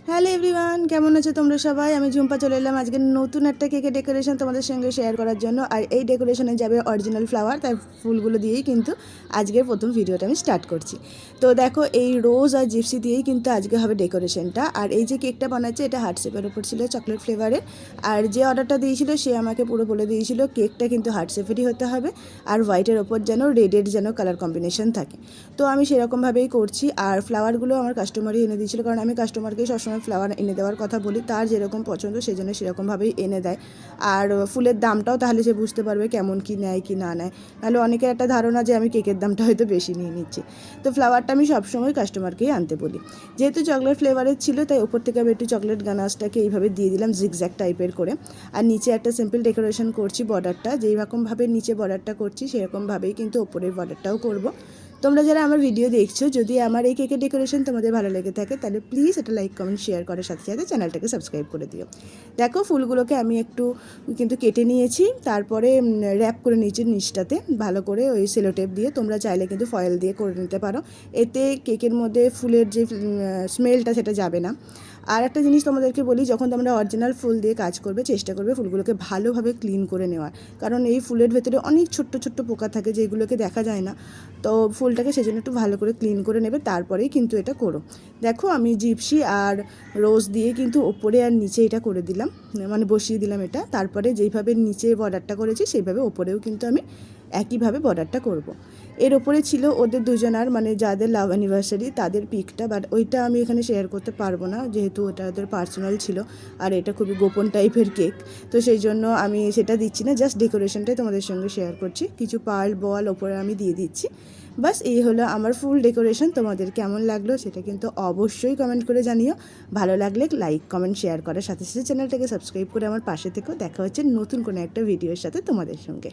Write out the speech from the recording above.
Hello everyone, কেমন আছো তোমরা সবাই? আমি ঝুম্পা চলে এলাম আজকে নতুন একটা কেকের ডেকোরেশন তোমাদের সঙ্গে শেয়ার করার জন্য। আর এই ডেকোরেশনে যাবে অরিজিনাল ফ্লাওয়ার, তাই ফুলগুলো দিয়েই কিন্তু আজকের প্রথম ভিডিওটা আমি স্টার্ট করছি। তো দেখো, এই রোজ আর জিপসি দিয়েই কিন্তু আজকে হবে ডেকোরেশনটা। আর এই যে কেকটা বানাচ্ছে, এটা হার্ট শেপের ওপর ছিল, চকলেট ফ্লেভারের। আর যে অর্ডারটা দিয়েছিল সে আমাকে পুরো বলে দিয়েছিল কেকটা কিন্তু হার্ট শেপেরই হতে হবে, আর হোয়াইটের ওপর যেন রেডের যেন কালার কম্বিনেশন থাকে। তো আমি সেরকমভাবেই করছি। আর ফ্লাওয়ারগুলো আমার কাস্টমারই এনে দিয়েছিল, কারণ আমি কাস্টমারকেই সবসময় ফ্লাওয়ার এনে দেওয়ার কথা বলি, তার যেরকম পছন্দ সেই জন্য সেরকমভাবেই এনে দেয়। আর ফুলের দামটাও তাহলে সে বুঝতে পারবে কেমন কি নেয় কি না নেয়, নাহলে অনেকের একটা ধারণা যে আমি কেকের দামটা হয়তো বেশি নিয়ে নিচ্ছি। তো ফ্লাওয়ারটা আমি সবসময় কাস্টমারকেই আনতে বলি। যেহেতু চকলেট ফ্লেভারের ছিল, তাই ওপর থেকে আমি একটু চকলেট গানাশটাকে এইভাবে দিয়ে দিলাম জিগজ্যাগ টাইপের করে। আর নিচে একটা সিম্পল ডেকোরেশন করছি, বর্ডারটা যেই রকমভাবে নিচে বর্ডারটা করছি সেরকমভাবেই কিন্তু ওপরের বর্ডারটাও করব। তোমরা যারা আমার ভিডিও দেখছো, যদি আমার এই কেকের ডেকোরেশন তোমাদের ভালো লেগে থাকে তাহলে প্লিজ এটা লাইক কমেন্ট শেয়ার করার সাথে সাথে চ্যানেলটাকে সাবস্ক্রাইব করে দিও। দেখো, ফুলগুলোকে আমি একটু কিন্তু কেটে নিয়েছি, তারপরে র্যাপ করে নিয়েছি নিচটাতে ভালো করে ওই সেলোটেপ দিয়ে। তোমরা চাইলে কিন্তু ফয়েল দিয়ে করে নিতে পারো, এতে কেকের মধ্যে ফুলের যে স্মেলটা সেটা যাবে না। আর একটা জিনিস তোমাদেরকে বলি, যখন তোমরা অরিজিনাল ফুল দিয়ে কাজ করবে চেষ্টা করবে ফুলগুলোকে ভালোভাবে ক্লিন করে নেওয়ার, কারণ এই ফুলের ভেতরে অনেক ছোট্ট ছোট্ট পোকা থাকে যেগুলোকে দেখা যায় না। তো ফুলটাকে সেজন্য একটু ভালো করে ক্লিন করে নেবে, তারপরেই কিন্তু এটা করো। দেখো, আমি জিপসি আর রোজ দিয়ে কিন্তু ওপরে আর নিচে এটা করে দিলাম, মানে বসিয়ে দিলাম এটা। তারপরে যেইভাবে নিচে বর্ডারটা করেছি সেইভাবে ওপরেও কিন্তু আমি একইভাবে বর্ডারটা করব। এর ওপরে ছিল ওদের দুজনার, মানে যাদের লাভ অ্যানিভার্সারি তাদের পিকটা, বাট ওইটা আমি এখানে শেয়ার করতে পারবো না যেহেতু ওটা ওদের পার্সোনাল ছিল, আর এটা খুবই গোপন টাইপের কেক। তো সেই জন্য আমি সেটা দিচ্ছি না, জাস্ট ডেকোরেশনটাই তোমাদের সঙ্গে শেয়ার করছি। কিছু পার্ল বল ওপরে আমি দিয়ে দিচ্ছি। বাস এই হলো আমার ফুল ডেকোরেশন। তোমাদের কেমন লাগলো সেটা কিন্তু অবশ্যই কমেন্ট করে জানিও। ভালো লাগলে লাইক কমেন্ট শেয়ার করার সাথে সাথে চ্যানেলটাকে সাবস্ক্রাইব করে আমার পাশে থেকেও। দেখা হচ্ছে নতুন কোনো একটা ভিডিওর সাথে তোমাদের সঙ্গে।